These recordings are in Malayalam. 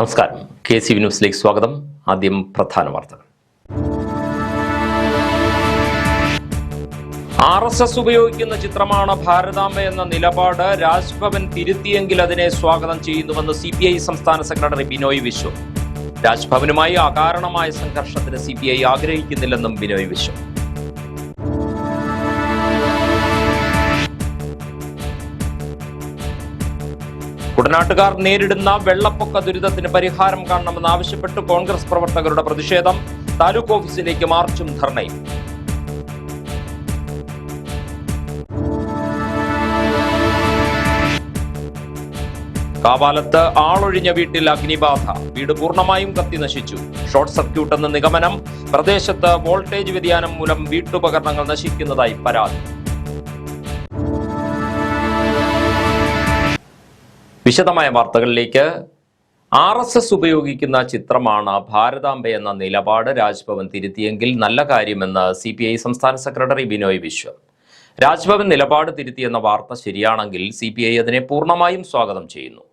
നമസ്കാരം. KCV ന്യൂസിലേക്ക് സ്വാഗതം. ആദ്യം പ്രധാന വാർത്തകൾ. RSS ഉപയോഗിക്കുന്ന ചിത്രമാണ് ഭാരതാംബ എന്ന നിലപാട് രാജ്ഭവൻ തിരുത്തിയെങ്കിൽ അതിനെ സ്വാഗതം ചെയ്യുന്നുവെന്ന് CPI സംസ്ഥാന സെക്രട്ടറി ബിനോയ് വിശ്വം. രാജ്ഭവനുമായി അകാരണമായ സംഘർഷത്തിന് CPI ആഗ്രഹിക്കുന്നില്ലെന്നും ബിനോയ് വിശ്വം. കുട്ടനാട്ടുകാർ നേരിടുന്ന വെള്ളപ്പൊക്ക ദുരിതത്തിന് പരിഹാരം കാണണമെന്നാവശ്യപ്പെട്ട് കോൺഗ്രസ് പ്രവർത്തകരുടെ പ്രതിഷേധം. താലൂക്ക് ഓഫീസിലേക്ക് മാർച്ചും ധർണയും. കാവാലത്ത് ആളൊഴിഞ്ഞ വീട്ടിൽ അഗ്നിബാധ. വീട് പൂർണ്ണമായും കത്തി നശിച്ചു. ഷോർട്ട് സർക്യൂട്ട് എന്ന നിഗമനം. പ്രദേശത്ത് വോൾട്ടേജ് വ്യതിയാനം മൂലം വീട്ടുപകരണങ്ങൾ നശിക്കുന്നതായി പരാതി. വിശദമായ വാർത്തകളിലേക്ക്. RSS ഉപയോഗിക്കുന്ന ചിത്രമാണ് ഭാരതാംബ എന്ന നിലപാട് രാജ്ഭവൻ തിരുത്തിയെങ്കിൽ നല്ല കാര്യമെന്ന് CPI സംസ്ഥാന സെക്രട്ടറി ബിനോയ് വിശ്വം. രാജ്ഭവൻ നിലപാട് തിരുത്തിയെന്ന വാർത്ത ശരിയാണെങ്കിൽ CPI അതിനെ പൂർണ്ണമായും സ്വാഗതം ചെയ്യുന്നു.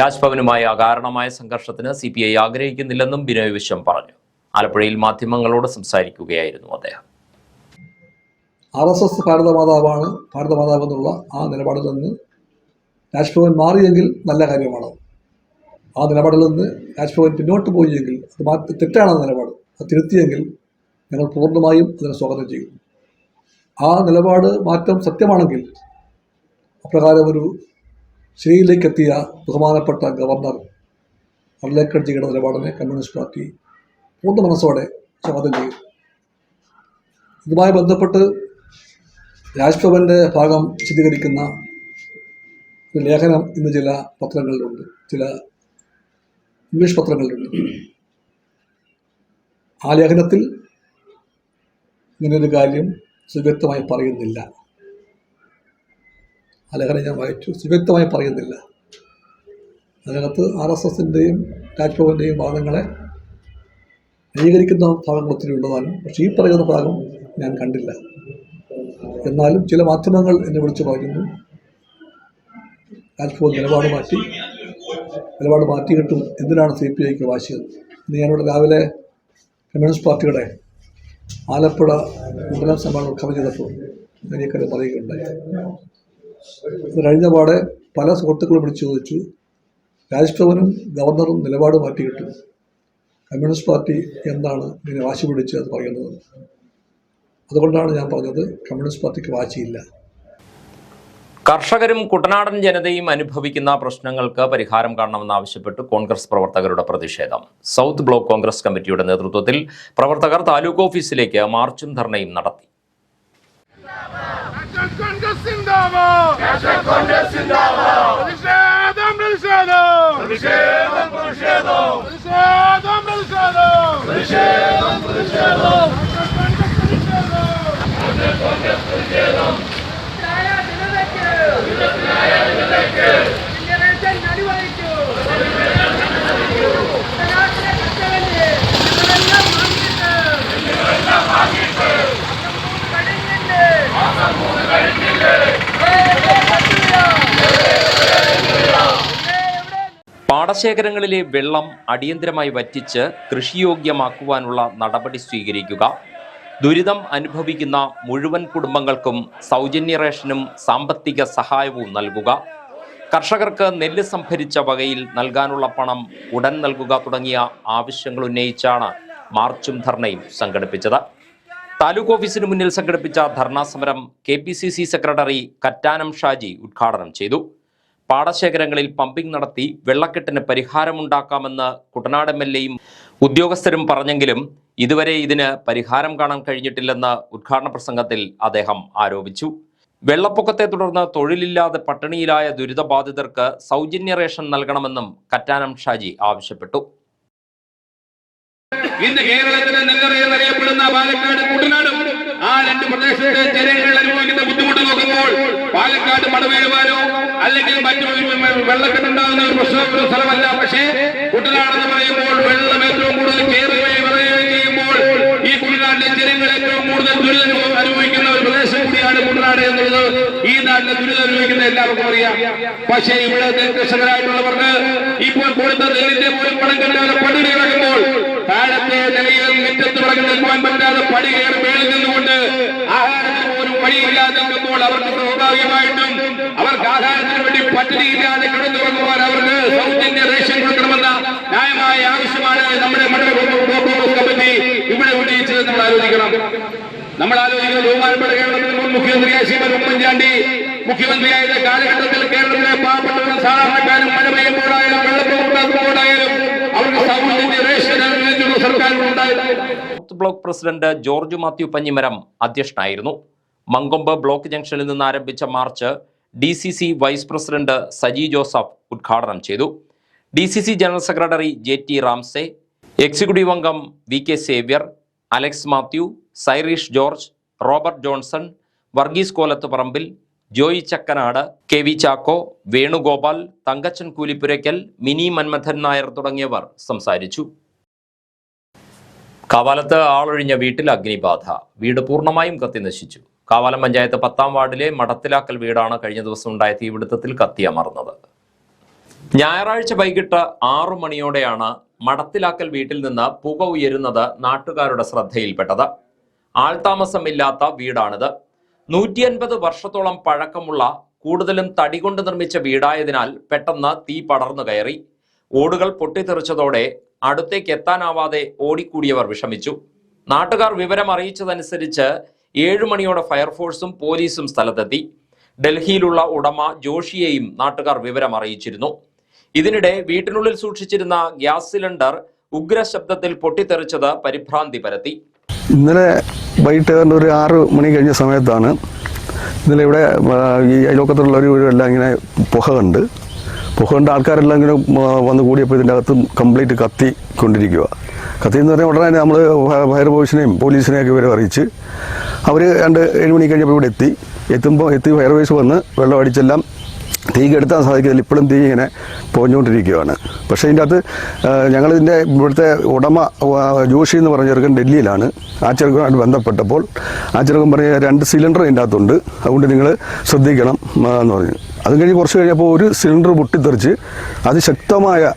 രാജ്ഭവനുമായി അകാരണമായ സംഘർഷത്തിന് CPI ആഗ്രഹിക്കുന്നില്ലെന്നും ബിനോയ് വിശ്വം പറഞ്ഞു. ആലപ്പുഴയിൽ മാധ്യമങ്ങളോട് സംസാരിക്കുകയായിരുന്നു അദ്ദേഹം. RSS ഭാരതമാതാവാണ്, ഭാരതമാതാവെന്നുള്ള ആ നിലപാടിൽ നിന്ന് രാജ്ഭവൻ മാറിയെങ്കിൽ നല്ല കാര്യമാണ്. ആ നിലപാടിൽ നിന്ന് രാജ്ഭവൻ പിന്നോട്ട് പോയെങ്കിൽ അത് തെറ്റാണ് നിലപാട്. അത് തിരുത്തിയെങ്കിൽ ഞങ്ങൾ പൂർണ്ണമായും അതിനെ സ്വാഗതം ചെയ്യും. ആ നിലപാട് മാറ്റം സത്യമാണെങ്കിൽ അപ്രകാരം ഒരു ശരിയിലേക്ക് എത്തിയ ബഹുമാനപ്പെട്ട ഗവർണർ അർലേക്കർജിയുടെ നിലപാടിനെ കമ്മ്യൂണിസ്റ്റ് പാർട്ടി പൂർണ്ണ മനസ്സോടെ സ്വാഗതം ചെയ്യും. ഇതുമായി ബന്ധപ്പെട്ട് രാജ്ഭവൻ്റെ ഭാഗം വിശദീകരിക്കുന്ന ഒരു ലേഖനം ഇന്ന് ചില പത്രങ്ങളിലുണ്ട്, ചില ഇംഗ്ലീഷ് പത്രങ്ങളിലുണ്ട്. ആ ലേഖനത്തിൽ ഇങ്ങനൊരു കാര്യം സുവ്യക്തമായി പറയുന്നില്ല. ആ ലേഖനം ഞാൻ വായിച്ചു. സുവ്യക്തമായി പറയുന്നില്ല. അതിനകത്ത് RSSൻ്റെയും രാജ്ഭവൻ്റെയും വാദങ്ങളെ ന്യായീകരിക്കുന്ന ഭാഗങ്ങൾ ഒത്തിരി ഉള്ളതാണ്. പക്ഷേ ഈ പറയുന്ന ഭാഗം ഞാൻ കണ്ടില്ല. എന്നാലും ചില മാധ്യമങ്ങൾ എന്നെ വിളിച്ചു പറയുന്നു രാജ്ഭവൻ നിലപാട് മാറ്റി കിട്ടും, എന്തിനാണ് CPIക്ക് വാശിയത്. ഇന്ന് ഞാനിവിടെ രാവിലെ കമ്മ്യൂണിസ്റ്റ് പാർട്ടിയുടെ ആലപ്പുഴ മണ്ഡലം സമ്മേളനം ഉദ്ഘാടനം ചെയ്തപ്പോൾ എനിക്കത് പറയുകയുണ്ടായി. ഇത് കഴിഞ്ഞ പാടെ പല സുഹൃത്തുക്കളും വിളിച്ചു ചോദിച്ചു, രാജ്ഭവനും ഗവർണറും നിലപാട് മാറ്റി കിട്ടും, കമ്മ്യൂണിസ്റ്റ് പാർട്ടി എന്താണ് ഇങ്ങനെ വാശി പിടിച്ച് അത് പറയുന്നത്. അതുകൊണ്ടാണ് ഞാൻ പറഞ്ഞത് കമ്മ്യൂണിസ്റ്റ് പാർട്ടിക്ക് വാശിയില്ല. കർഷകരും കുട്ടനാടൻ ജനതയും അനുഭവിക്കുന്ന പ്രശ്നങ്ങൾക്ക് പരിഹാരം കാണണമെന്നാവശ്യപ്പെട്ട് കോൺഗ്രസ് പ്രവർത്തകരുടെ പ്രതിഷേധം. സൗത്ത് ബ്ലോക്ക് കോൺഗ്രസ് കമ്മിറ്റിയുടെ നേതൃത്വത്തിൽ പ്രവർത്തകർ താലൂക്ക് ഓഫീസിലേക്ക് മാർച്ചും ധർണയും നടത്തി. പാടശേഖരങ്ങളിലെ വെള്ളം അടിയന്തരമായി വറ്റിച്ച് കൃഷിയോഗ്യമാക്കുവാനുള്ള നടപടി സ്വീകരിക്കുക. ദുരിതം അനുഭവിക്കുന്ന മുഴുവൻ കുടുംബങ്ങൾക്കും സൗജന്യ റേഷനും സാമ്പത്തിക സഹായവും നൽകുക. കർഷകർക്ക് നെല്ല് സംഭരിച്ച വകയിൽ നൽകാനുള്ള പണം ഉടൻ നൽകുക തുടങ്ങിയ ആവശ്യങ്ങൾ ഉന്നയിച്ചാണ് മാർച്ചും ധർണയും സംഘടിപ്പിച്ചത്. താലൂക്ക് ഓഫീസിന് മുന്നിൽ സംഘടിപ്പിച്ച ധർണാ സമരം KPCC സെക്രട്ടറി കറ്റാനം ഷാജി ഉദ്ഘാടനം ചെയ്തു. പാടശേഖരങ്ങളിൽ പമ്പിംഗ് നടത്തി വെള്ളക്കെട്ടിന് പരിഹാരമുണ്ടാക്കാമെന്ന് കുട്ടനാട് MLAയും ഉദ്യോഗസ്ഥരും പറഞ്ഞെങ്കിലും ഇതുവരെ ഇതിന് പരിഹാരം കാണാൻ കഴിഞ്ഞിട്ടില്ലെന്ന് ഉദ്ഘാടന പ്രസംഗത്തിൽ അദ്ദേഹം ആരോപിച്ചു. വെള്ളപ്പൊക്കത്തെ തുടർന്ന് തൊഴിലില്ലാതെ പട്ടിണിയിലായ ദുരിതബാധിതർക്ക് സൗജന്യ റേഷൻ നൽകണമെന്നും കറ്റാനം ഷാജി ആവശ്യപ്പെട്ടു. ഇന്ന് കേരളത്തിലെ നെല്ലറയെന്നറിയപ്പെടുന്ന പാലക്കാട് കുട്ടനാടും ആ രണ്ട് പ്രദേശത്തെ ജനങ്ങൾ അനുഭവിക്കുന്ന ബുദ്ധിമുട്ട് നോക്കുമ്പോൾ പാലക്കാട് മടവീഴുവാനോ അല്ലെങ്കിൽ മറ്റു വെള്ളക്കെട്ടുണ്ടാകുന്ന ഒരു സ്ഥലമല്ല. പക്ഷേ കുട്ടനാട് എന്ന് പറയുമ്പോൾ വെള്ളം ഏറ്റവും കൂടുതൽ കയറുകയും ചെയ്യുമ്പോൾ ഈ കുട്ടനാട്ടിലെ ജനങ്ങൾ ഏറ്റവും കൂടുതൽ ദുരിതം അനുഭവിക്കുന്ന ഒരു പ്രദേശം കൂടിയാണ് കുട്ടനാട് എന്നുള്ളത് ഈ നാട്ടിലെ ദുരിതം അനുഭവിക്കുന്ന എല്ലാവർക്കും അറിയാം. പക്ഷേ ഇവിടെ കർഷകരായിട്ടുള്ളവർക്ക് ഇപ്പോൾ കൊടുത്ത നെല്ലിന്റെ പോലും പണം കിട്ടാതെ പട്ടിണി കിടക്കുമ്പോൾ താഴത്തെ നിലയിൽ മുറ്റത്ത് വിളക്ക് നിൽക്കുവാൻ പറ്റാതെ പടി കയറി മേളിൽ നിന്നുകൊണ്ട് ആഹാരത്തിന് പോലും വഴിയില്ലാതെ നിൽക്കുമ്പോൾ അവർക്ക് സ്വാഭാവികമായിട്ടും അവർക്ക് ആഹാരത്തിന് വേണ്ടി പട്ടിണിയില്ലാതെ കിടന്നുറങ്ങുവാൻ അവർക്ക് സൗജന്യ റേഷൻ കൊടുക്കണമെന്ന ന്യായമായ ആവശ്യമാണ് നമ്മുടെ കമ്മിറ്റി ഇവിടെ ഉന്നയിച്ചത്. നമ്മൾ ആലോചിക്കുന്നത് ബഹുമാനപ്പെട്ട കേരളത്തിന്റെ മുൻ മുഖ്യമന്ത്രിയായ ശ്രീമതി ഉമ്മൻചാണ്ടി മുഖ്യമന്ത്രിയായ കാലഘട്ടത്തിൽ കേരളത്തിലെ പാവപ്പെട്ടവരും സാധാരണക്കാരും മഴ പെയ്യുമ്പോഴായാലും വെള്ളപ്പൊക്കമുണ്ടാകുമ്പോഴായാലും അവർക്ക് സൗജന്യ റേഷൻ അനുവദിച്ചുള്ള സർക്കാരുകളുണ്ടായിരുന്നു. ബ്ലോക്ക് പ്രസിഡന്റ് ജോർജ് മാത്യു പഞ്ഞിമരം അധ്യക്ഷനായിരുന്നു. മങ്കൊമ്പ് ബ്ലോക്ക് ജംഗ്ഷനിൽ നിന്ന് ആരംഭിച്ച march DCC vice president Saji Joseph ഉദ്ഘാടനം ചെയ്തു. DCC general secretary JT Ramsay, executive അംഗം VK സേവ്യർ, അലക്സ് മാത്യു, സൈറീഷ് ജോർജ്, റോബർട്ട് ജോൺസൺ, വർഗീസ് കോലത്തുപറമ്പിൽ, ജോയി ചക്കനാട്, KV ചാക്കോ, വേണുഗോപാൽ, തങ്കച്ചൻ കൂലിപ്പുരയ്ക്കൽ, മിനി മന്മഥൻ നായർ തുടങ്ങിയവർ സംസാരിച്ചു. കാവാലത്ത് ആളൊഴിഞ്ഞ വീട്ടിൽ അഗ്നിബാധ. വീട് പൂർണ്ണമായും കത്തിനശിച്ചു. കാവാലം പഞ്ചായത്ത് 10-ാം വാർഡിലെ മടത്തിലാക്കൽ വീടാണ് കഴിഞ്ഞ ദിവസം ഉണ്ടായ തീപിടുത്തത്തിൽ കത്തിയമർന്നത്. ഞായറാഴ്ച വൈകിട്ട് 6 മണിയോടെയാണ് മടത്തിലാക്കൽ വീട്ടിൽ നിന്ന് പുക ഉയരുന്നത് നാട്ടുകാരുടെ ശ്രദ്ധയിൽപ്പെട്ടത്. ആൾതാമസമില്ലാത്ത വീടാണിത്. 150 വർഷത്തോളം പഴക്കമുള്ള കൂടുതലും തടി കൊണ്ട് നിർമ്മിച്ച വീടായതിനാൽ പെട്ടെന്ന് തീ പടർന്നു കയറി. ഓടുകൾ പൊട്ടിത്തെറിച്ചതോടെ അടുത്തേക്ക് എത്താനാവാതെ ഓടിക്കൂടിയവർ വിഷമിച്ചു. നാട്ടുകാർ വിവരം അറിയിച്ചതനുസരിച്ച് 7 മണിയോടെ ഫയർഫോഴ്സും പോലീസും സ്ഥലത്തെത്തി. ഡൽഹിയിലുള്ള ഉടമ ജോഷിയെയും നാട്ടുകാർ വിവരം അറിയിച്ചിരുന്നു. ഇതിനിടെ വീട്ടിനുള്ളിൽ സൂക്ഷിച്ചിരുന്ന ഗ്യാസ് സിലിണ്ടർ ഉഗ്രശബ്ദത്തിൽ പൊട്ടിത്തെറിച്ചത് പരിഭ്രാന്തി പരത്തി. ഇന്നലെ വൈകിട്ട് ഒരു 6 മണി കഴിഞ്ഞ സമയത്താണ് ഇന്നലെ ഇവിടെ ഈ അയൽവക്കത്തുള്ളവരെല്ലാം ഇങ്ങനെ പുക കണ്ട് ആൾക്കാരെല്ലാം ഇങ്ങനെ വന്ന് കൂടിയപ്പോൾ ഇതിൻ്റെ അകത്ത് കംപ്ലീറ്റ് കത്തിക്കൊണ്ടിരിക്കുക. കത്തിയെന്ന് പറഞ്ഞാൽ ഉടനെ നമ്മൾ ഫയർഫോഴ്സിനെയും പോലീസിനെയൊക്കെ ഇവരെ അറിയിച്ച് അവർ 7 മണി കഴിഞ്ഞപ്പോൾ ഇവിടെ എത്തി ഫയർഫോഴ്സ് വന്ന് വെള്ളം അടിച്ചെല്ലാം തീ കെടുത്താൻ സാധിക്കുന്നില്ല. ഇപ്പോഴും തീ ഇങ്ങനെ പോഞ്ഞുകൊണ്ടിരിക്കുകയാണ്. പക്ഷേ ഇതിൻ്റെ അകത്ത് ഞങ്ങളിതിൻ്റെ ഇവിടുത്തെ ഉടമ ജോഷി എന്ന് പറഞ്ഞ ചെറുക്കൻ ഡൽഹിയിലാണ്. ആ ചെറുക്കനുമായിട്ട് ബന്ധപ്പെട്ടപ്പോൾ ആ ചെറുക്കൻ പറഞ്ഞ 2 സിലിണ്ടർ ഇതിൻ്റെ അകത്തുണ്ട്, അതുകൊണ്ട് നിങ്ങൾ ശ്രദ്ധിക്കണം എന്ന് പറഞ്ഞു. അതും കഴിഞ്ഞ് കുറച്ച് കഴിഞ്ഞപ്പോൾ ഒരു സിലിണ്ടർ പൊട്ടിത്തെറിച്ച് അതിശക്തമായ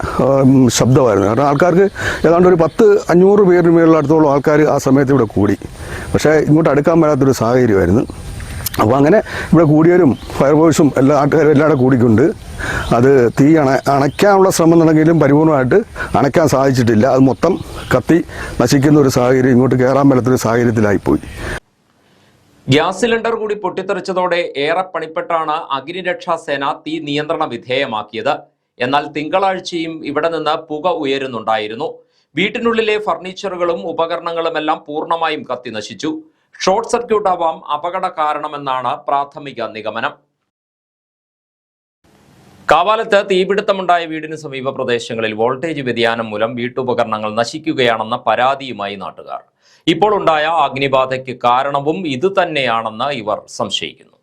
ശബ്ദമായിരുന്നു. കാരണം ആൾക്കാർക്ക് ഏതാണ്ട് ഒരു 500 പേരിന് മേളിലടുത്തോളം ആൾക്കാർ ആ സമയത്ത് ഇവിടെ കൂടി. പക്ഷേ ഇങ്ങോട്ട് അടുക്കാൻ പറ്റാത്തൊരു സാഹചര്യമായിരുന്നു. അപ്പോൾ അങ്ങനെ ഇവിടെ കൂടിയവരും ഫയർഫോഴ്സും എല്ലാ ആൾക്കാരും എല്ലാവരും കൂടിക്കൊണ്ട് അത് തീ അണയ്ക്കാനുള്ള ശ്രമം നടന്നെങ്കിലും പരിപൂർണമായിട്ട് അണയ്ക്കാൻ സാധിച്ചിട്ടില്ല. അത് മൊത്തം കത്തി നശിക്കുന്ന ഒരു സാഹചര്യം, ഇങ്ങോട്ട് കയറാൻ പറ്റാത്തൊരു സാഹചര്യത്തിലായിപ്പോയി. ഗ്യാസ് സിലിണ്ടർ കൂടി പൊട്ടിത്തെറിച്ചതോടെ ഏറെ പണിപ്പെട്ടാണ് അഗ്നിരക്ഷാസേന തീ നിയന്ത്രണ വിധേയമാക്കിയത്. എന്നാൽ തിങ്കളാഴ്ചയും ഇവിടെ നിന്ന് പുക ഉയരുന്നുണ്ടായിരുന്നു. വീട്ടിനുള്ളിലെ ഫർണിച്ചറുകളും ഉപകരണങ്ങളുമെല്ലാം പൂർണ്ണമായും കത്തി നശിച്ചു. ഷോർട്ട് സർക്യൂട്ട് ആവാം അപകട കാരണമെന്നാണ് പ്രാഥമിക നിഗമനം. കാവാലത്ത് തീപിടുത്തമുണ്ടായ വീടിന് സമീപ പ്രദേശങ്ങളിൽ വോൾട്ടേജ് വ്യതിയാനം മൂലം വീട്ടുപകരണങ്ങൾ നശിക്കുകയാണെന്ന പരാതിയുമായി നാട്ടുകാർ. ഇപ്പോൾ ഉണ്ടായ അഗ്നിബാധയ്ക്ക് കാരണവും ഇതുതന്നെയാണെന്ന് ഇവർ സംശയിക്കുന്നു.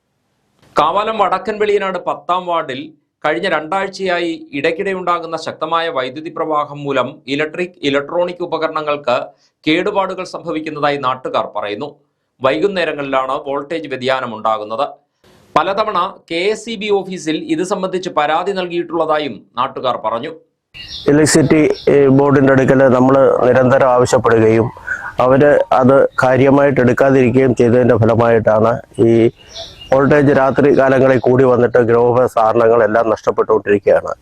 കാവാലം വടക്കൻ വെളിയനാട് 10-ാം വാർഡിൽ കഴിഞ്ഞ 2 ആഴ്ചയായി ഇടയ്ക്കിടെയുണ്ടാകുന്ന ശക്തമായ വൈദ്യുതി പ്രവാഹം മൂലം ഇലക്ട്രോണിക് ഉപകരണങ്ങൾക്ക് കേടുപാടുകൾ സംഭവിക്കുന്നതായി നാട്ടുകാർ പറയുന്നു. വൈകുന്നേരങ്ങളിലാണ് വോൾട്ടേജ് വ്യതിയാനം ഉണ്ടാകുന്നത്. പലതവണ KSEB ഓഫീസിൽ ഇത് സംബന്ധിച്ച് പരാതി നൽകിയിട്ടുള്ളതായും നാട്ടുകാർ പറഞ്ഞു. ഇലക്ട്രിസിറ്റി ബോർഡിൻ്റെ അടുക്കൽ നമ്മൾ നിരന്തരം ആവശ്യപ്പെടുകയും അവർ അത് കാര്യമായിട്ട് എടുക്കാതിരിക്കുകയും ചെയ്തതിൻ്റെ ഫലമായിട്ടാണ് ഈ വോൾട്ടേജ് രാത്രി കാലങ്ങളിൽ കൂടി വന്നിട്ട് ഗൃഹോപകരണങ്ങളെല്ലാം നഷ്ടപ്പെട്ടുകൊണ്ടിരിക്കുകയാണ്.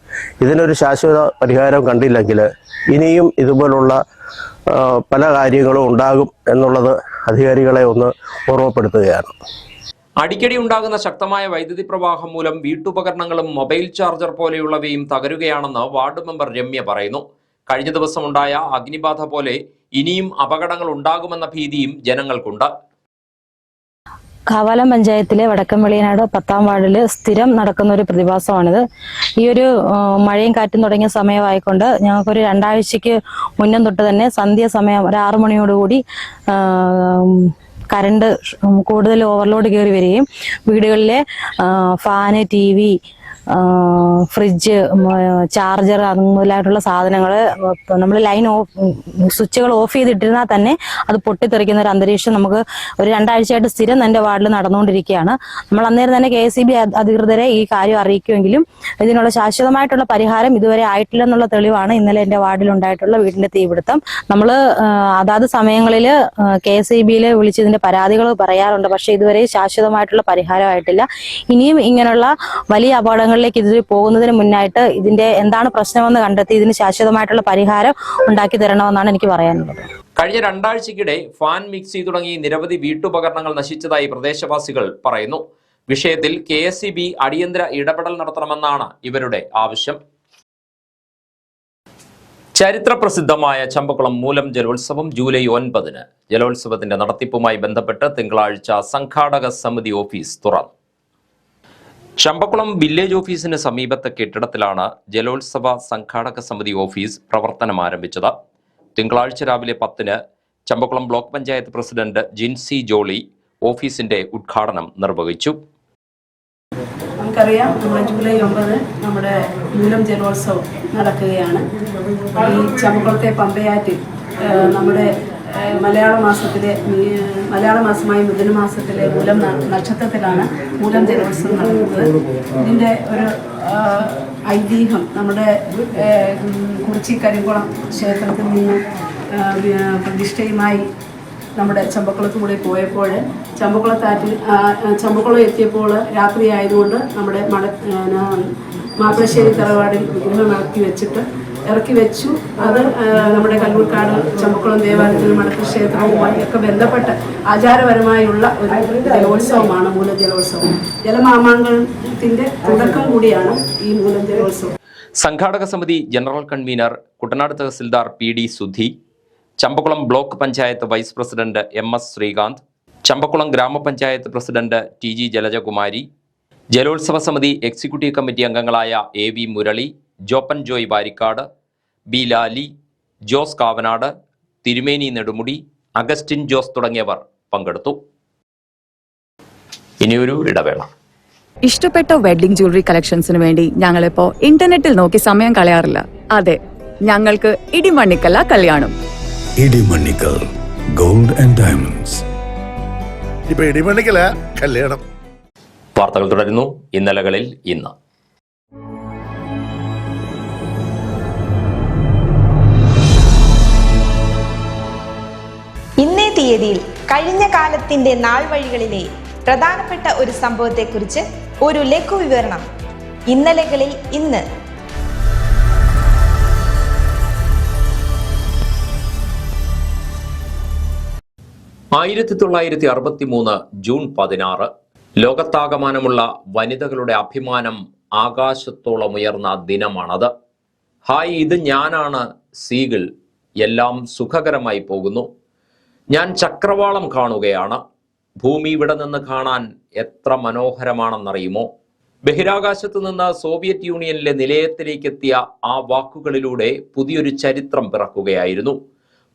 ഇതിനൊരു ശാശ്വത പരിഹാരം കണ്ടില്ലെങ്കിൽ ഇനിയും ഇതുപോലുള്ള പല കാര്യങ്ങളും ഉണ്ടാകും എന്നുള്ളത് അധികാരികളെ ഒന്ന് ഓർമ്മപ്പെടുത്തുകയാണ്. അടിക്കടി ഉണ്ടാകുന്ന ശക്തമായ വൈദ്യുതി പ്രവാഹം മൂലം വീട്ടുപകരണങ്ങളും മൊബൈൽ ചാർജർ പോലെയുള്ളവയും തകരുകയാണെന്ന് വാർഡ് മെമ്പർ രമ്യ പറയുന്നു. കഴിഞ്ഞ ദിവസം ഉണ്ടായ അഗ്നിബാധ പോലെ ഇനിയും അപകടങ്ങൾ ഉണ്ടാകുമെന്ന ഭീതിയും ജനങ്ങൾക്കുണ്ട്. കാവാലം പഞ്ചായത്തിലെ വടക്കൻ വെളിയനാട് 10-ാം വാർഡിൽ സ്ഥിരം നടക്കുന്ന ഒരു പ്രതിഭാസമാണിത്. ഈ ഒരു മഴയും കാറ്റും തുടങ്ങിയ സമയമായിക്കൊണ്ട് ഞങ്ങൾക്കൊരു 2 ആഴ്ചയ്ക്ക് മുന്നം തൊട്ട് തന്നെ സന്ധ്യാസമയം ഒരു 6 മണിയോടുകൂടി കറണ്ട് കൂടുതൽ ഓവർലോഡ് കയറി വരികയും വീടുകളിലെ ഫാന്, TV, ഫ്രിഡ്ജ്, ചാർജർ അതുമുതലായിട്ടുള്ള സാധനങ്ങൾ നമ്മൾ ലൈൻ സ്വിച്ചുകൾ ഓഫ് ചെയ്തിട്ടിരുന്നാൽ തന്നെ അത് പൊട്ടിത്തെറിക്കുന്ന ഒരു അന്തരീക്ഷം നമുക്ക് ഒരു 2 ആഴ്ചയായിട്ട് സ്ഥിരം എൻ്റെ വാർഡിൽ നടന്നുകൊണ്ടിരിക്കുകയാണ്. നമ്മൾ അന്നേരം തന്നെ KSEB അധികൃതരെ ഈ കാര്യം അറിയിക്കുമെങ്കിലും ഇതിനുള്ള ശാശ്വതമായിട്ടുള്ള പരിഹാരം ഇതുവരെ ആയിട്ടില്ലെന്നുള്ള തെളിവാണ് ഇന്നലെ എൻ്റെ വാർഡിൽ ഉണ്ടായിട്ടുള്ള വീടിന്റെ തീപിടുത്തം. നമ്മൾ അതാത് സമയങ്ങളിൽ KSEBയിൽ വിളിച്ച് ഇതിന്റെ പരാതികൾ പറയാറുണ്ട്. പക്ഷേ ഇതുവരെ ശാശ്വതമായിട്ടുള്ള പരിഹാരമായിട്ടില്ല. ഇനിയും ഇങ്ങനെയുള്ള വലിയ അപകടങ്ങളിലേക്ക് ഇത് പോകുന്നതിന് മുന്നായിട്ട് ഇതിന്റെ എന്താണ് പ്രശ്നമെന്ന് കണ്ടെത്തി ഇതിന് ശാശ്വതമായിട്ടുള്ള പരിഹാരം ഉണ്ടാക്കി തരണമെന്നാണ് എനിക്ക് പറയാനുള്ളത്. കഴിഞ്ഞ 2 ആഴ്ചയ്ക്കിടെ ഫാൻ, മിക്സി തുടങ്ങി നിരവധി വീട്ടുപകരണങ്ങൾ നശിച്ചതായി പ്രദേശവാസികൾ പറയുന്നു. വിഷയത്തിൽ KSEB അടിയന്തര ഇടപെടൽ നടത്തണമെന്നാണ് ഇവരുടെ ആവശ്യം. ചരിത്ര പ്രസിദ്ധമായ ചമ്പക്കുളം മൂലം ജലോത്സവം ജൂലൈ 9-ന്. ജലോത്സവത്തിന്റെ നടത്തിപ്പുമായി ബന്ധപ്പെട്ട് തിങ്കളാഴ്ച സംഘാടക സമിതി ഓഫീസ് തുറന്നു. ചമ്പക്കുളം വില്ലേജ് ഓഫീസിന് സമീപത്തെ കെട്ടിടത്തിലാണ് ജലോത്സവ സംഘാടക സമിതി ഓഫീസ് പ്രവർത്തനം ആരംഭിച്ചത്. തിങ്കളാഴ്ച രാവിലെ 10-ന് ചമ്പക്കുളം ബ്ലോക്ക് പഞ്ചായത്ത് പ്രസിഡന്റ് ജിൻസി ജോളി ഓഫീസിന്റെ ഉദ്ഘാടനം നിർവഹിച്ചു. നമുക്കറിയാം, നമ്മുടെ ജൂലൈ 9 നമ്മുടെ മൂലം ജലോത്സവം നടക്കുകയാണ്. ഈ ചമ്പക്കുളത്തെ പമ്പയാറ്റിൽ നമ്മുടെ മലയാള മാസമായ മിഥുനമാസത്തിലെ മൂലം നക്ഷത്രത്തിലാണ് മൂലം ജലോത്സവം നടക്കുന്നത്. ഇതിൻ്റെ ഒരു ഐതിഹ്യം നമ്മുടെ കുറിച്ചി കരിങ്കുളം ക്ഷേത്രത്തിൽ നിന്ന് പ്രതിഷ്ഠയുമായി നമ്മുടെ ചമ്പക്കുളത്തുകൂടെ പോയപ്പോൾ ചമ്പക്കുളം എത്തിയപ്പോൾ രാത്രി ആയതുകൊണ്ട് നമ്മുടെ മാപ്പിളശ്ശേരി തറവാടിൽ വിഗ്രഹം ഇറക്കി വെച്ചു. അത് നമ്മുടെ കല്ലൂർക്കാട് ചമ്പക്കുളം ദേവാലയത്തിലും മടക്കൽ ക്ഷേത്രവുമായി ഒക്കെ ബന്ധപ്പെട്ട് ആചാരപരമായുള്ള ഒരു ജലോത്സവമാണ് മൂലം ജലോത്സവം. ജലമാമാങ്കത്തിന്റെ തുടക്കം കൂടിയാണ് ഈ മൂലം ജലോത്സവം. സംഘാടക സമിതി general convener Kuttanad tahsildar PD Sudhi, Champakkulam block panchayat vice president MS Sreekanth, Champakkulam ഗ്രാമപഞ്ചായത്ത് പ്രസിഡന്റ് TG ജലജകുമാരി, ജലോത്സവ സമിതി എക്സിക്യൂട്ടീവ് കമ്മിറ്റി അംഗങ്ങളായ AV മുരളി, ജോപ്പൻ ജോയ് വാരിക്കാട്, B ലാലി, ജോസ് കാവനാട്, തിരുമേനി നെടുമുടി, അഗസ്റ്റിൻ ജോസ് തുടങ്ങിയവർ പങ്കെടുത്തു. ഇനിയൊരു ഇടവേള. ഇഷ്ടപ്പെട്ട വെഡ്ഡിംഗ് ജ്വല്ലറി കളക്ഷൻസിന് വേണ്ടി ഞങ്ങളിപ്പോ ഇന്റർനെറ്റിൽ നോക്കി സമയം കളയാറില്ല. അതെ, ഞങ്ങൾക്ക് ഇടിമണ്ണിക്കല്ല കല്യാണം. Idimannickal gold and diamonds. ഇപ്പൊ ഇടിമണ്ണിക്കല കല്യാണം. വാർത്തകൾ തുടരുന്നു. ഇന്നലകളിൽ ഇന്ന്. ഇന്നേ തീയതിയിൽ കഴിഞ്ഞ കാലത്തിന്റെ നാൾ വഴികളിലെ പ്രധാനപ്പെട്ട ഒരു സംഭവത്തെക്കുറിച്ച് ഒരു ലഘു വിവരണം. ഇന്നലകളിൽ ഇന്ന്. 1963 ജൂൺ 16 ലോകത്താകമാനമുള്ള വനിതകളുടെ അഭിമാനം ആകാശത്തോളം ഉയർന്ന ദിനമാണത്. ഹായ്, ഇത് ഞാനാണ് സീഗിൾ. എല്ലാം സുഖകരമായി പോകുന്നു. ഞാൻ ചക്രവാളം കാണുകയാണ്. ഭൂമി ഇവിടെ നിന്ന് കാണാൻ എത്ര മനോഹരമാണെന്നറിയുമോ? ബഹിരാകാശത്ത് നിന്ന് സോവിയറ്റ് യൂണിയനിലെ നിലയത്തിലേക്ക് എത്തിയ ആ വാക്കുകളിലൂടെ പുതിയൊരു ചരിത്രം പിറക്കുകയായിരുന്നു.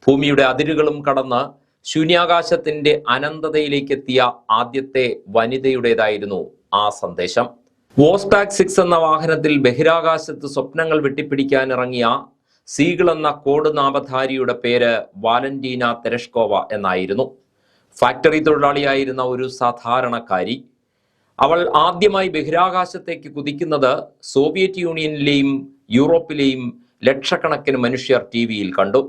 ഭൂമിയുടെ അതിരുകളും കടന്ന് ശൂന്യാകാശത്തിന്റെ അനന്തതയിലേക്ക് എത്തിയ ആദ്യത്തെ വനിതയുടേതായിരുന്നു ആ സന്ദേശം. വോസ്റ്റാക് 6 എന്ന വാഹനത്തിൽ ബഹിരാകാശത്ത് സ്വപ്നങ്ങൾ വെട്ടിപ്പിടിക്കാൻ ഇറങ്ങിയ സീഗിൾ എന്ന കോഡ് നാമധാരിയുടെ പേര് വാലന്റീന തെരഷ്കോവ എന്നായിരുന്നു. ഫാക്ടറി തൊഴിലാളിയായിരുന്ന ഒരു സാധാരണക്കാരി. അവൾ ആദ്യമായി ബഹിരാകാശത്തേക്ക് കുതിക്കുന്നത് സോവിയറ്റ് യൂണിയനിലെയും യൂറോപ്പിലെയും ലക്ഷക്കണക്കിന് മനുഷ്യർ TV-യിൽ കണ്ടു.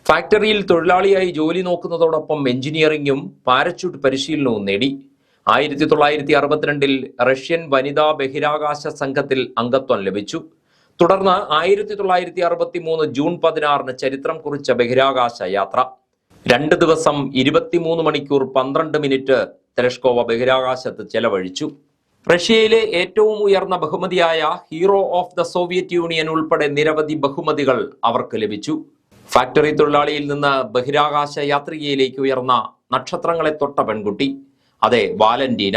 ഫാക്ടറിയിൽ തൊഴിലാളിയായി ജോലി നോക്കുന്നതോടൊപ്പം എഞ്ചിനീയറിംഗും പാരച്യൂട്ട് പരിശീലനവും നേടി. 1962 റഷ്യൻ വനിതാ ബഹിരാകാശ സംഘത്തിൽ അംഗത്വം ലഭിച്ചു. തുടർന്ന് 1963 ജൂൺ 16 ചരിത്രം കുറിച്ച ബഹിരാകാശ യാത്ര. 2 ദിവസം 23 മണിക്കൂർ 12 മിനിറ്റ് തെരഷ്കോവ ബഹിരാകാശത്ത് ചെലവഴിച്ചു. റഷ്യയിലെ ഏറ്റവും ഉയർന്ന ബഹുമതിയായ hero of the Soviet union ഉൾപ്പെടെ നിരവധി ബഹുമതികൾ അവർക്ക് ലഭിച്ചു. ഫാക്ടറി തൊഴിലാളിയിൽ നിന്ന് ബഹിരാകാശ യാത്രികയിലേക്ക് ഉയർന്ന നക്ഷത്രങ്ങളെ തൊട്ട പെൺകുട്ടി, അതെ, വാലന്റീന.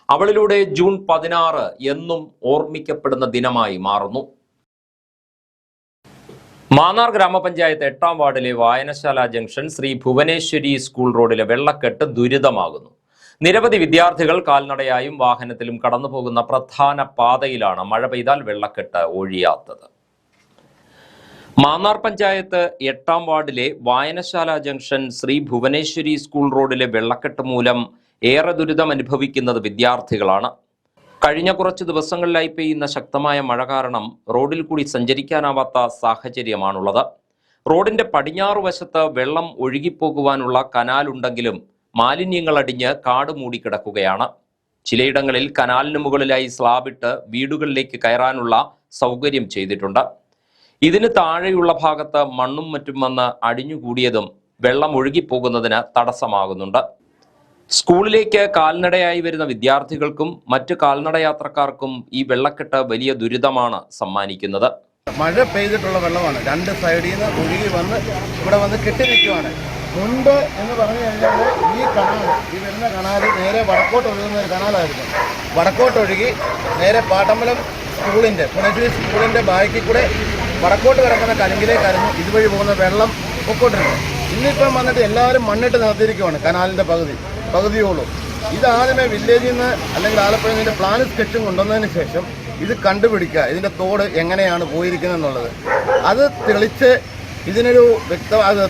അവളിലൂടെ ജൂൺ 16 എന്നും ഓർമ്മിക്കപ്പെടുന്ന ദിനമായി മാറുന്നു. മാന്നാർ ഗ്രാമപഞ്ചായത്ത് 8-ാം വാർഡിലെ വായനശാല ജംഗ്ഷൻ ശ്രീ ഭുവനേശ്വരി സ്കൂൾ റോഡിലെ വെള്ളക്കെട്ട് ദുരിതമാകുന്നു. നിരവധി വിദ്യാർത്ഥികൾ കാൽനടയായും വാഹനത്തിലും കടന്നുപോകുന്ന പ്രധാന പാതയിലാണ് മഴ പെയ്താൽ വെള്ളക്കെട്ട് ഒഴിയാത്തത്. മാന്നാർ പഞ്ചായത്ത് 8-ാം വാർഡിലെ വായനശാല ജംഗ്ഷൻ ശ്രീ ഭുവനേശ്വരി സ്കൂൾ റോഡിലെ വെള്ളക്കെട്ട് മൂലം ഏറെ ദുരിതം അനുഭവിക്കുന്നത് വിദ്യാർത്ഥികളാണ്. കഴിഞ്ഞ കുറച്ച് ദിവസങ്ങളിലായി പെയ്യുന്ന ശക്തമായ മഴ കാരണം റോഡിൽ കൂടി സഞ്ചരിക്കാനാവാത്ത സാഹചര്യമാണുള്ളത്. റോഡിന്റെ പടിഞ്ഞാറ് വശത്ത് വെള്ളം ഒഴുകിപ്പോകുവാനുള്ള കനാലുണ്ടെങ്കിലും മാലിന്യങ്ങൾ അടിഞ്ഞ് കാട് മൂടിക്കിടക്കുകയാണ്. ചിലയിടങ്ങളിൽ കനാലിന് മുകളിലായി സ്ലാബിട്ട് വീടുകളിലേക്ക് കയറാനുള്ള സൗകര്യം ചെയ്തിട്ടുണ്ട്. ഇതിന് താഴെയുള്ള ഭാഗത്ത് മണ്ണും മറ്റും വന്ന് അടിഞ്ഞുകൂടിയതും വെള്ളം ഒഴുകിപ്പോകുന്നതിന് തടസ്സമാകുന്നുണ്ട്. സ്കൂളിലേക്ക് കാൽനടയായി വരുന്ന വിദ്യാർത്ഥികൾക്കും മറ്റ് കാൽനട യാത്രക്കാർക്കും ഈ വെള്ളക്കെട്ട് വലിയ ദുരിതമാണ് സമ്മാനിക്കുന്നത്. മഴ പെയ്തിട്ടുള്ള വെള്ളമാണ് 2 സൈഡിൽ നിന്ന് ഒഴുകി വന്ന് ഇവിടെ വന്ന് കെട്ടി നിൽക്കുവാണ്. മുൻപ് എന്ന് പറഞ്ഞു കഴിഞ്ഞാൽ ഈ വരുന്ന കനാല് നേരെ വടക്കോട്ട് ഒഴുകുന്ന ഒരു കനാലായിരുന്നു. വടക്കോട്ടൊഴുകി നേരെ പാട്ടമ്പലം സ്കൂളിൻ്റെ പുനശ്ശേരി സ്കൂളിൻ്റെ ബാക്കിൽ കൂടെ വടക്കോട്ട് കിടക്കുന്ന കലുങ്കിലേക്കായിരുന്നു ഇതുവഴി പോകുന്ന വെള്ളം പൊക്കോട്ടിരുന്നത്. ഇന്നിപ്പം വന്നിട്ട് എല്ലാവരും മണ്ണിട്ട് നിർത്തിയിരിക്കുവാണ് കനാലിൻ്റെ പകുതിയോളം. ഇതാദ്യമേ വില്ലേജിൽ നിന്ന് അല്ലെങ്കിൽ ആലപ്പുഴയിൽ നിന്ന് പ്ലാൻ സ്കെച്ചും കൊണ്ടുവന്നതിന് ശേഷം ഇത് കണ്ടുപിടിക്കുക, ഇതിൻ്റെ തോട് എങ്ങനെയാണ് പോയിരിക്കുന്നത് എന്നുള്ളത്. അത് തെളിച്ച് ഇതിനൊരു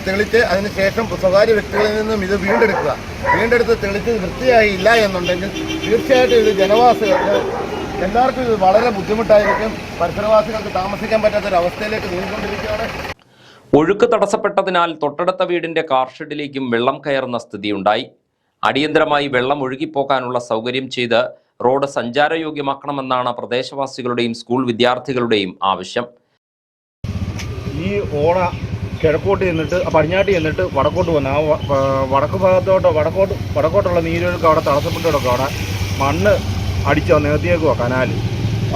തെളിച്ച് അതിന് ശേഷം സ്വകാര്യ വ്യക്തികളിൽ നിന്നും ഇത് വീണ്ടെടുത്ത് തെളിച്ച് വൃത്തിയായില്ല എന്നുണ്ടെങ്കിൽ തീർച്ചയായിട്ടും ഇത് ജനവാസികൾക്ക് എല്ലാവർക്കും ഇത് വളരെ ബുദ്ധിമുട്ടായിരിക്കും. പരിസരവാസികൾക്ക് താമസിക്കാൻ പറ്റാത്തൊരവസ്ഥയിലേക്ക് നീങ്ങിക്കൊണ്ടിരിക്കുകയാണ്. ഒഴുക്ക് തടസ്സപ്പെട്ടതിനാൽ തൊട്ടടുത്ത വീടിന്റെ കാർഷെഡിലേക്കും വെള്ളം കയറുന്ന സ്ഥിതിയുണ്ടായി. അടിയന്തരമായി വെള്ളം ഒഴുകിപ്പോകാനുള്ള സൗകര്യം ചെയ്ത് റോഡ് സഞ്ചാരയോഗ്യമാക്കണമെന്നാണ് പ്രദേശവാസികളുടെയും സ്കൂൾ വിദ്യാർത്ഥികളുടെയും ആവശ്യം. ഈ ഓട കിഴക്കോട്ട് ചെന്നിട്ട് പടിഞ്ഞാട്ട് ചെന്നിട്ട് വടക്കോട്ട് വന്ന് ആ വടക്ക് ഭാഗത്തോട്ട് വടക്കോട്ടുള്ള നീരൊഴുക്ക് അവിടെ തടസ്സപ്പെട്ടോടൊക്കെ അവിടെ മണ്ണ് അടിച്ചോ നികത്തിയേക്കുക കനാല്.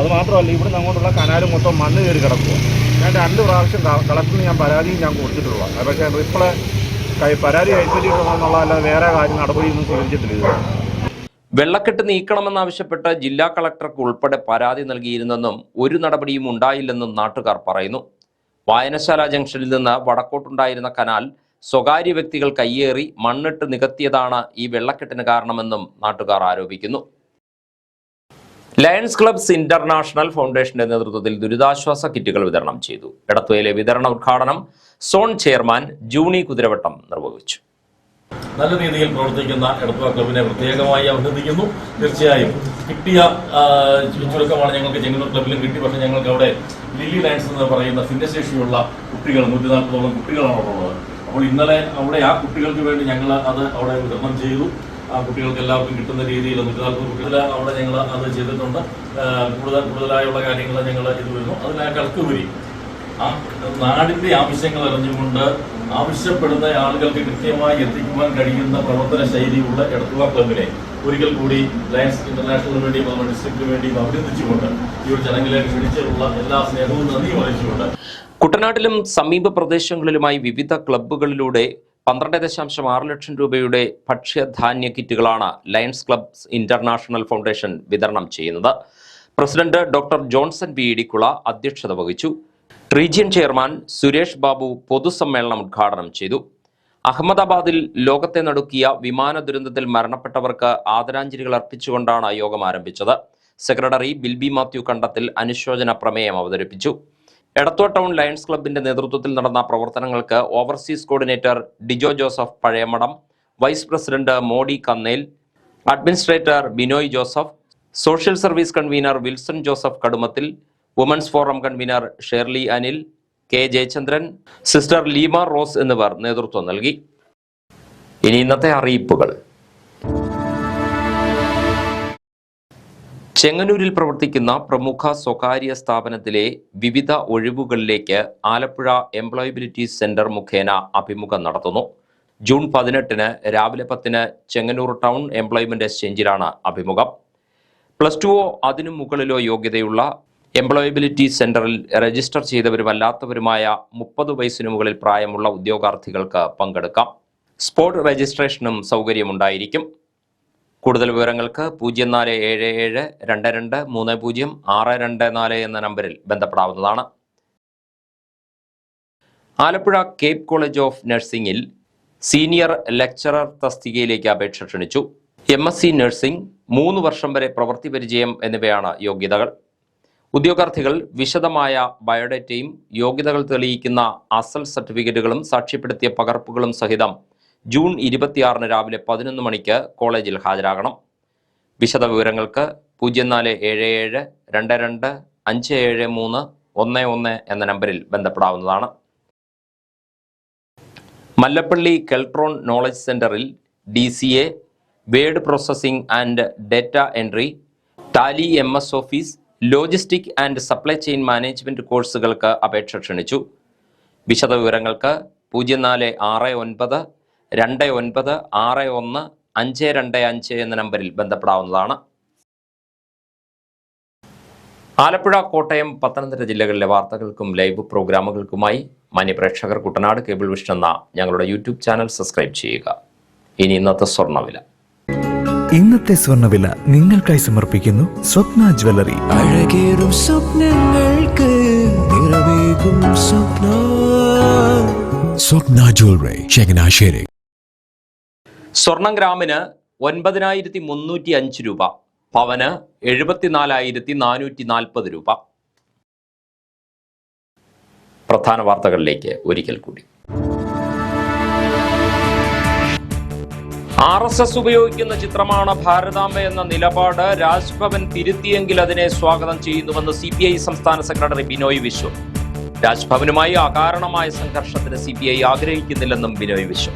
അതുമാത്രമല്ല ഇവിടുന്ന് അങ്ങോട്ടുള്ള കനാല് മൊത്തം മണ്ണ് കയറി കിടക്കുക. ഞാൻ 2 പ്രാവശ്യം കളക്ടറിന് പരാതിയും ഞാൻ കൊടുത്തിട്ടുള്ള, പക്ഷേ റിപ്ലൈ പരാതി കൈപ്പറ്റിയിട്ടുള്ള അല്ലാതെ വേറെ കാര്യം നടപടിയൊന്നും സ്വീകരിച്ചിട്ടില്ല. വെള്ളക്കെട്ട് നീക്കണമെന്നാവശ്യപ്പെട്ട് ജില്ലാ കളക്ടർക്ക് ഉൾപ്പെടെ പരാതി നൽകിയിരുന്നെന്നും ഒരു നടപടിയും ഉണ്ടായില്ലെന്നും നാട്ടുകാർ പറയുന്നു. വായനശാല ജംഗ്ഷനിൽ നിന്ന് വടക്കോട്ടുണ്ടായിരുന്ന കനാൽ സ്വകാര്യ വ്യക്തികൾ കയ്യേറി മണ്ണിട്ട് നികത്തിയതാണ് ഈ വെള്ളക്കെട്ടിന് കാരണമെന്നും നാട്ടുകാർ ആരോപിക്കുന്നു. ലയൺസ് ക്ലബ്സ് ഇന്റർനാഷണൽ ഫൗണ്ടേഷന്റെ നേതൃത്വത്തിൽ ദുരിതാശ്വാസ കിറ്റുകൾ വിതരണം ചെയ്തു. എടത്വയിലെ വിതരണ ഉദ്ഘാടനം സോൺ ചെയർമാൻ ജൂണി കുതിരവട്ടം നിർവഹിച്ചു. നല്ല രീതിയിൽ പ്രവർത്തിക്കുന്ന എടത്വ ക്ലബിനെ പ്രത്യേകമായി അഭിനന്ദിക്കുന്നു. തീർച്ചയായും കിട്ടിയ ചുരുക്കമാണ് ഞങ്ങൾക്ക് ചെങ്ങന്നൂർ ക്ലബിലും കിട്ടി. പക്ഷേ ഞങ്ങൾക്ക് അവിടെ ലില്ലി ലയൺസ് എന്ന് പറയുന്ന ഭിന്നശേഷിയുള്ള കുട്ടികൾ 140ഓളം കുട്ടികളാണ് ഉള്ളത്. അപ്പോൾ ഇന്നലെ അവിടെ ആ കുട്ടികൾക്ക് വേണ്ടി ഞങ്ങൾ അത് അവിടെ വിതരണം ചെയ്തു. ആ കുട്ടികൾക്ക് എല്ലാവർക്കും കിട്ടുന്ന രീതിയിൽ 140 കുട്ടികൾ അവിടെ ഞങ്ങൾ അത് ചെയ്തിട്ടുണ്ട്. കൂടുതലായുള്ള കാര്യങ്ങൾ ഞങ്ങൾ ഇത് വരുന്നു. അതിനേക്കാൾക്കുപരി ആ നാടിൻ്റെ ആവശ്യങ്ങൾ അറിഞ്ഞുകൊണ്ട് ആവശ്യപ്പെടുന്ന ആളുകൾക്ക് കൃത്യമായി എത്തിക്കുവാൻ കഴിയുന്ന പ്രവർത്തന ശൈലിയുള്ള എടത്വ ക്ലബിനെ ഒരിക്കൽ കൂടി ലയൺസ് ഇന്റർനാഷണലിന് വേണ്ടിയും നമ്മുടെ ഡിസ്ട്രിക്റ്റിന് വേണ്ടിയും അഭിനന്ദിച്ചുകൊണ്ട് ഈ ഒരു ചടങ്ങിലേക്ക് ക്ഷണിച്ചുള്ള എല്ലാ സ്നേഹവും നന്ദിയും അറിയിച്ചുകൊണ്ട് കുട്ടനാട്ടിലും സമീപ പ്രദേശങ്ങളിലുമായി വിവിധ ക്ലബ്ബുകളിലൂടെ 12.6 ലക്ഷം രൂപയുടെ ഭക്ഷ്യധാന്യ കിറ്റുകളാണ് ലയൺസ് ക്ലബ്സ് ഇന്റർനാഷണൽ ഫൗണ്ടേഷൻ വിതരണം ചെയ്യുന്നത്. President doctor Johnson B Idicula അധ്യക്ഷത വഹിച്ചു. റീജിയൻ ചെയർമാൻ സുരേഷ് ബാബു പൊതുസമ്മേളനം ഉദ്ഘാടനം ചെയ്തു. അഹമ്മദാബാദിൽ ലോകത്തെ നടുക്കിയ വിമാന ദുരന്തത്തിൽ മരണപ്പെട്ടവർക്ക് ആദരാഞ്ജലികൾ അർപ്പിച്ചുകൊണ്ടാണ് യോഗം ആരംഭിച്ചത്. സെക്രട്ടറി ബിൽബി മാത്യു കണ്ടത്തിൽ അനുശോചന പ്രമേയം അവതരിപ്പിച്ചു. എടത്വ ടൗൺ ലയൺസ് ക്ലബിന്റെ നേതൃത്വത്തിൽ നടന്ന പ്രവർത്തനങ്ങൾക്ക് overseas coordinator Dijo Joseph Pazhayamadam, vice president Modi Kannel, administrator Binoy Joseph, social service convener Wilson Joseph Kadumathil, women's forum convener Shirley Anil, K Jayachandran, sister Leema Rose എന്നിവർ നേതൃത്വം നൽകി. ഇനി ഇന്നത്തെ അറിയിപ്പുകൾ. ചെങ്ങന്നൂരിൽ പ്രവർത്തിക്കുന്ന പ്രമുഖ സ്വകാര്യ സ്ഥാപനത്തിലെ വിവിധ ഒഴിവുകളിലേക്ക് ആലപ്പുഴ എംപ്ലോയബിലിറ്റി സെന്റർ മുഖേന അഭിമുഖം നടത്തുന്നു. ജൂൺ 18 രാവിലെ 10 ചെങ്ങന്നൂർ ടൗൺ എംപ്ലോയ്മെന്റ് എക്സ്ചേഞ്ചിലാണ് അഭിമുഖം. +2 അതിനു മുകളിലോ യോഗ്യതയുള്ള എംപ്ലോയബിലിറ്റി സെന്ററിൽ രജിസ്റ്റർ ചെയ്തവരുമല്ലാത്തവരുമായ 30 വയസ്സിനു മുകളിൽ പ്രായമുള്ള ഉദ്യോഗാർത്ഥികൾക്ക് പങ്കെടുക്കാം. സ്പോട്ട് രജിസ്ട്രേഷനും സൗകര്യമുണ്ടായിരിക്കും. കൂടുതൽ വിവരങ്ങൾക്ക് 047722306224 എന്ന നമ്പറിൽ ബന്ധപ്പെടാവുന്നതാണ്. ആലപ്പുഴ കേപ്പ് കോളേജ് ഓഫ് നഴ്സിംഗിൽ സീനിയർ ലെക്ചറർ തസ്തികയിലേക്ക് അപേക്ഷ ക്ഷണിച്ചു. MSc നഴ്സിംഗ്, 3 വർഷം വരെ പ്രവൃത്തി പരിചയം എന്നിവയാണ് യോഗ്യതകൾ. ഉദ്യോഗാർത്ഥികൾ വിശദമായ ബയോഡേറ്റയും യോഗ്യതകൾ തെളിയിക്കുന്ന അസൽ സർട്ടിഫിക്കറ്റുകളും സാക്ഷ്യപ്പെടുത്തിയ പകർപ്പുകളും സഹിതം ജൂൺ 26 രാവിലെ 11 മണിക്ക് കോളേജിൽ ഹാജരാകണം. വിശദ വിവരങ്ങൾക്ക് 0477 22 573 11 എന്ന നമ്പറിൽ ബന്ധപ്പെടാവുന്നതാണ്. മല്ലപ്പള്ളി കെൽട്രോൺ നോളജ് സെന്ററിൽ DCA, word processing and data entry, Tally MS office, logistic and supply chain management കോഴ്സുകൾക്ക് അപേക്ഷ ക്ഷണിച്ചു. വിശദ വിവരങ്ങൾക്ക് 0469 29 61 525 എന്ന നമ്പറിൽ ബന്ധപ്പെടാവുന്നതാണ്. ആലപ്പുഴ, കോട്ടയം, പത്തനംതിട്ട ജില്ലകളിലെ വാർത്തകൾക്കും ലൈവ് പ്രോഗ്രാമുകൾക്കുമായി മാന്യപ്രേക്ഷകർ കുട്ടനാട് കേബിൾ വിഷൻ എന്ന ഞങ്ങളുടെ യൂട്യൂബ് ചാനൽ സബ്സ്ക്രൈബ് ചെയ്യുക. ഇനി ഇന്നത്തെ സ്വർണ്ണവില. ഇന്നത്തെ സ്വർണ്ണവില നിങ്ങൾക്കായി സമർപ്പിക്കുന്നു സ്വപ്ന ജ്വല്ലറി. അഴകേറും സ്വപ്നങ്ങൾക്ക് നിറവേകും സ്വപ്ന ജ്വല്ലറി, ചങ്ങനാശ്ശേരി. സ്വർണം ഗ്രാമിന് 9305 രൂപ, പവന് 74,440 രൂപ. പ്രധാന വാർത്തകളിലേക്ക് ഒരിക്കൽ കൂടി. RSS ഉപയോഗിക്കുന്ന ചിത്രമാണ് ഭാരതാംബ എന്ന നിലപാട് രാജ്ഭവൻ തിരുത്തിയെങ്കിൽ അതിനെ സ്വാഗതം ചെയ്യുന്നുവെന്ന് CPI സംസ്ഥാന സെക്രട്ടറി ബിനോയ് വിശ്വം. രാജ്ഭവനുമായി അകാരണമായ സംഘർഷത്തിന് CPI ആഗ്രഹിക്കുന്നില്ലെന്നും ബിനോയ് വിശ്വം.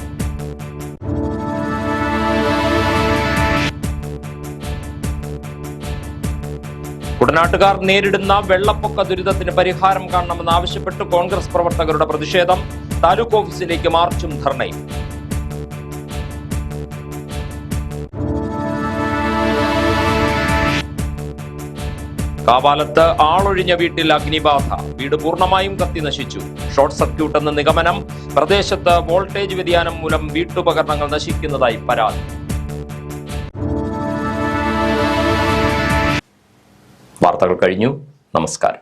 കുട്ടനാട്ടുകാർ നേരിടുന്ന വെള്ളപ്പൊക്ക ദുരിതത്തിന് പരിഹാരം കാണണമെന്നാവശ്യപ്പെട്ട് കോൺഗ്രസ് പ്രവർത്തകരുടെ പ്രതിഷേധം. താലൂക്ക് ഓഫീസിലേക്ക് മാർച്ചും ധർണയും. കാവാലത്ത് ആളൊഴിഞ്ഞ വീട്ടിൽ അഗ്നിബാധ, വീട് പൂർണ്ണമായും കത്തി നശിച്ചു. ഷോർട്ട് സർക്യൂട്ട് എന്ന നിഗമനം. പ്രദേശത്ത് വോൾട്ടേജ് വ്യതിയാനം മൂലം വീട്ടുപകരണങ്ങൾ നശിക്കുന്നതായി പരാതി. വാർത്തകൾ കഴിഞ്ഞു. നമസ്കാരം.